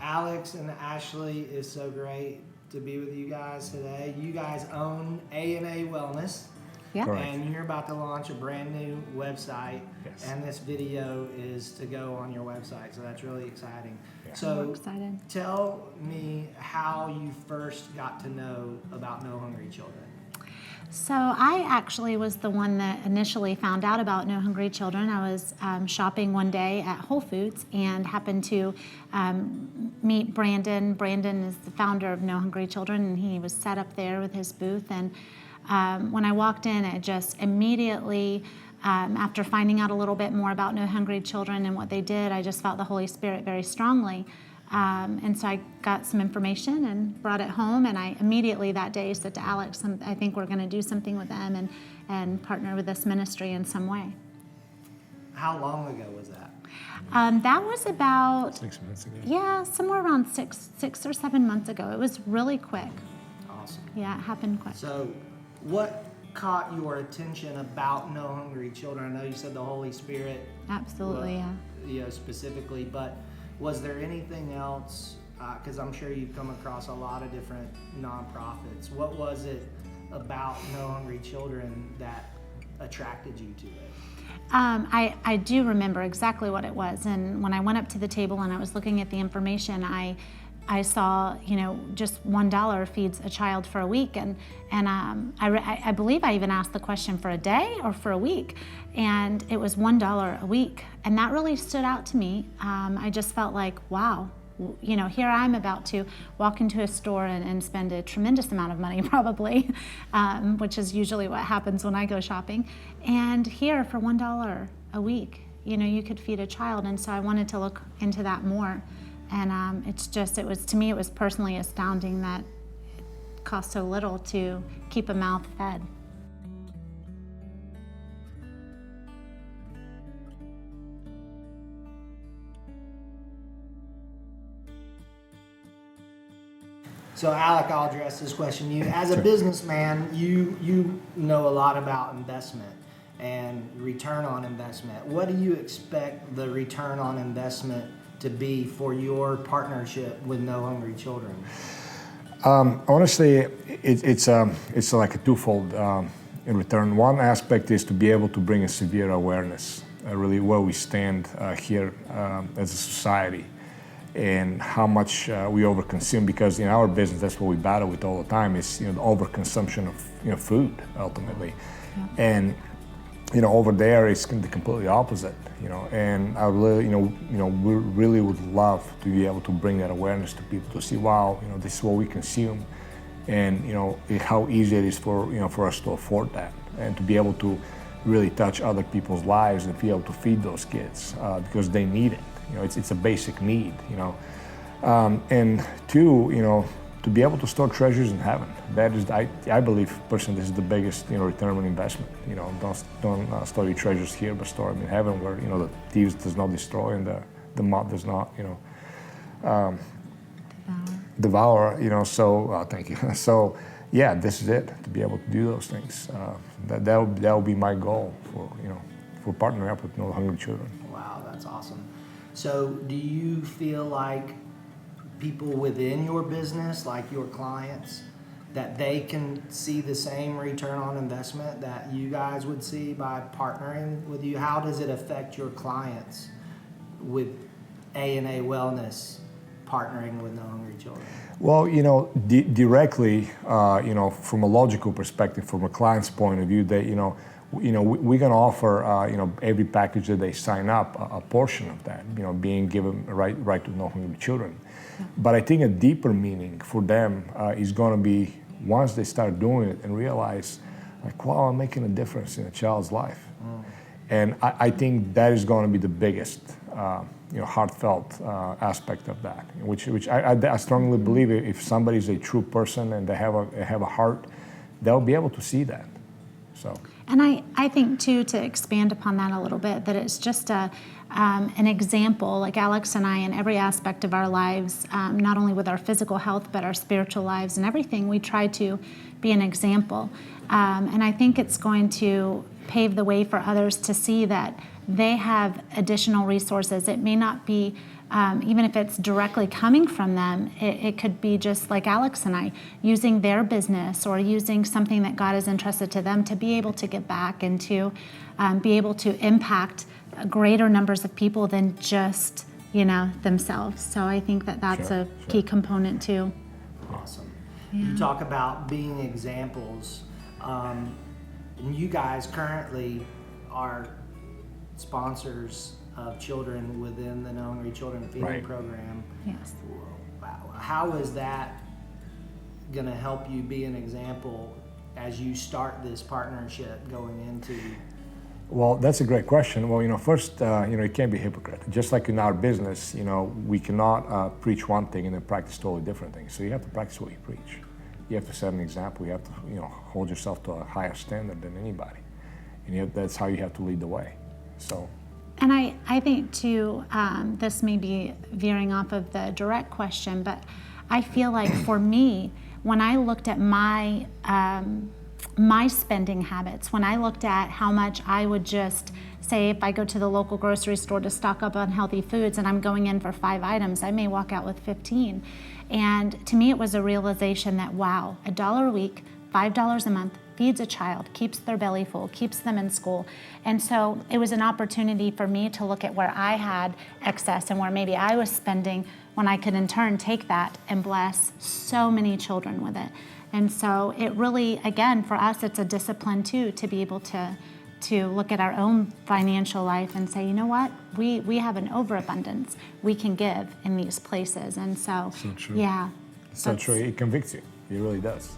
Alex and Ashley, is so great to be with you guys today. You guys own A+A Wellness. Yeah. Correct. And you're about to launch a brand new website. Yes. And this video is to go on your website. So that's really exciting. Yeah. So We're excited. tell me how you first got to know about No Hungry Children. So I actually was the one that initially found out about No Hungry Children. I was shopping one day at Whole Foods and happened to meet Brandon. Brandon is the founder of No Hungry Children, and he was set up there with his booth. And when I walked in, it just immediately, after finding out a little bit more about No Hungry Children and what they did, I just felt the Holy Spirit very strongly. And so I got some information and brought it home, and I immediately that day said to Alex, I think we're going to do something with them and partner with this ministry in some way. How long ago was that? That was about 6 months ago. Yeah, somewhere around six or 7 months ago. It was really quick. Awesome. Yeah, it happened quick. So what caught your attention about No Hungry Children? I know you said the Holy Spirit. Absolutely, yeah. You know, specifically, but was there anything else? Because I'm sure you've come across a lot of different nonprofits. What was it about No Hungry Children that attracted you to it? I do remember exactly what it was, and when I went up to the table and I was looking at the information, I saw, just $1 feeds a child for a week, and I believe I even asked the question for a day or for a week, and it was $1 a week, and that really stood out to me. I just felt like, wow, here I'm about to walk into a store and spend a tremendous amount of money probably, which is usually what happens when I go shopping, and here for $1 a week, you could feed a child, and so I wanted to look into that more. And to me, it was personally astounding that it cost so little to keep a mouth fed. So Alec, I'll address this question to you. As a businessman, you know a lot about investment and return on investment. What do you expect the return on investment to be for your partnership with No Hungry Children? Honestly, it's like a twofold in return. One aspect is to be able to bring a severe awareness, really where we stand here as a society, and how much we overconsume. Because in our business, that's what we battle with all the time, is the overconsumption of food ultimately, and over there it's the completely opposite. And I really, we really would love to be able to bring that awareness to people to see, wow, this is what we consume, and how easy it is for us to afford that, and to be able to really touch other people's lives and be able to feed those kids because they need it. It's a basic need. And two, to be able to store treasures in heaven. That is, I believe personally, this is the biggest return on investment. Don't store your treasures here, but store them in heaven, where the thieves does not destroy and the moth does not devour. So thank you. So yeah, this is it, to be able to do those things. That will be my goal for partnering up with No Hungry Children. Wow, that's awesome. So do you feel like people within your business, like your clients, that they can see the same return on investment that you guys would see by partnering with you? How does it affect your clients with A+A Wellness partnering with No Hungry Children? Well, directly, from a logical perspective, from a client's point of view, they, we're going to offer, every package that they sign up, a portion of that, being given right to No Hungry Children. But I think a deeper meaning for them is going to be once they start doing it and realize, like, wow, I'm making a difference in a child's life. And I think that is going to be the biggest, heartfelt aspect of that. Which I strongly believe if somebody is a true person and they have a heart, they'll be able to see that. So. And I think, too, to expand upon that a little bit, that it's just an example, like Alex and I, in every aspect of our lives, not only with our physical health, but our spiritual lives and everything, we try to be an example. And I think it's going to pave the way for others to see that they have additional resources. It may not be even if it's directly coming from them, it could be just like Alex and I, using their business or using something that God has entrusted to them to be able to give back and to be able to impact greater numbers of people than just, themselves. So I think that that's Sure, a key component too. Awesome. Yeah. You talk about being examples, and you guys currently are sponsors of children within the No Hungry Children Feeding Right. Program. Yes. Wow. How is that going to help you be an example as you start this partnership going into? Well, that's a great question. Well, first, you can't be a hypocrite. Just like in our business, we cannot preach one thing and then practice totally different things. So you have to practice what you preach. You have to set an example. You have to, hold yourself to a higher standard than anybody. And that's how you have to lead the way. So. And I think too, this may be veering off of the direct question, but I feel like for me, when I looked at my spending habits, when I looked at how much I would just say, if I go to the local grocery store to stock up on healthy foods and I'm going in for 5 items, I may walk out with 15. And to me, it was a realization that, wow, $1 a week, $5 a month, feeds a child, keeps their belly full, keeps them in school. And so it was an opportunity for me to look at where I had excess and where maybe I was spending, when I could in turn take that and bless so many children with it. And so it really, again, for us, it's a discipline too, to be able to look at our own financial life and say, you know what, we have an overabundance. We can give in these places. And so, true. yeah. So true. It convicts you. It really does.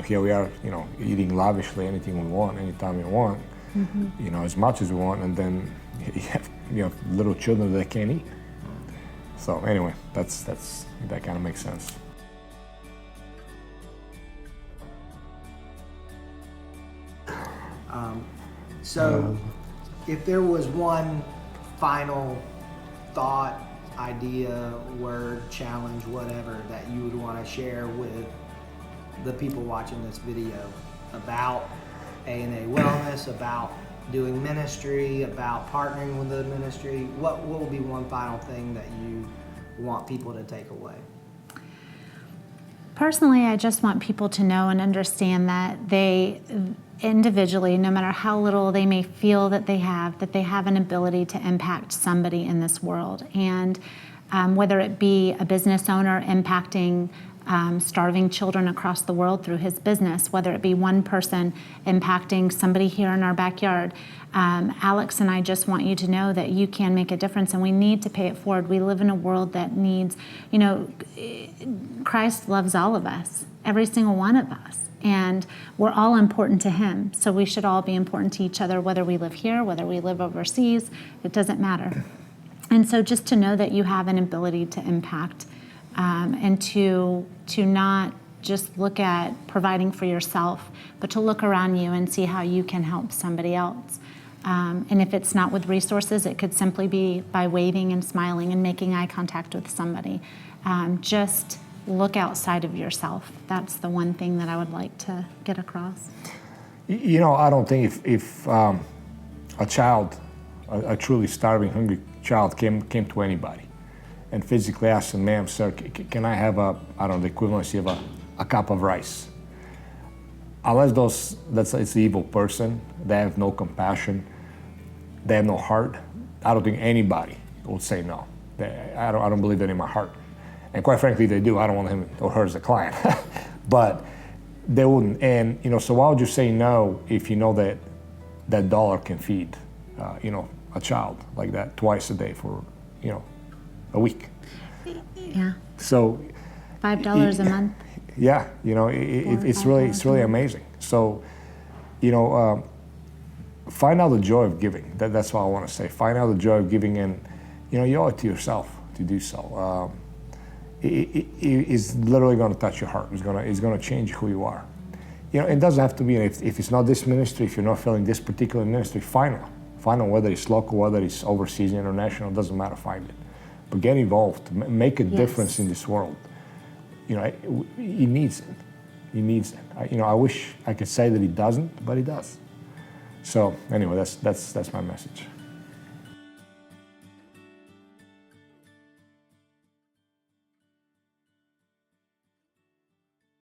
Here we are, eating lavishly anything we want, anytime we want, as much as we want, and then you have little children that can't eat. So anyway, that kind of makes sense. So if there was one final thought, idea, word, challenge, whatever, that you would want to share with the people watching this video about A+A Wellness, about doing ministry, about partnering with the ministry, what will be one final thing that you want people to take away? Personally, I just want people to know and understand that they individually, no matter how little they may feel that they have an ability to impact somebody in this world. And whether it be a business owner impacting starving children across the world through his business, whether it be one person impacting somebody here in our backyard. Alex and I just want you to know that you can make a difference, and we need to pay it forward. We live in a world that needs, Christ loves all of us, every single one of us, and we're all important to him. So we should all be important to each other, whether we live here, whether we live overseas, it doesn't matter. And so just to know that you have an ability to impact, and to not just look at providing for yourself, but to look around you and see how you can help somebody else. And if it's not with resources, it could simply be by waving and smiling and making eye contact with somebody. Just look outside of yourself. That's the one thing that I would like to get across. I don't think if a child, a truly starving, hungry child came to anybody and physically asked them, ma'am, sir, can I have the equivalency of a cup of rice? Unless it's the evil person, they have no compassion, they have no heart, I don't think anybody would say no. I don't believe that in my heart. And quite frankly, they do. I don't want him or her as a client. But they wouldn't. And, so why would you say no if you know that dollar can feed, a child like that twice a day for, a week? Yeah. So $5 a month. Yeah, it's really amazing. So, find out the joy of giving. That's what I want to say. Find out the joy of giving, and you owe it to yourself to do so. It is literally going to touch your heart. It's going to change who you are. It doesn't have to be. If it's not this ministry, if you're not feeling this particular ministry, find one. Find one, whether it's local, whether it's overseas, international. It doesn't matter. Find it, but get involved. Make a difference in this world. He needs it. He needs it. I wish I could say that he doesn't, but he does. So anyway, that's my message.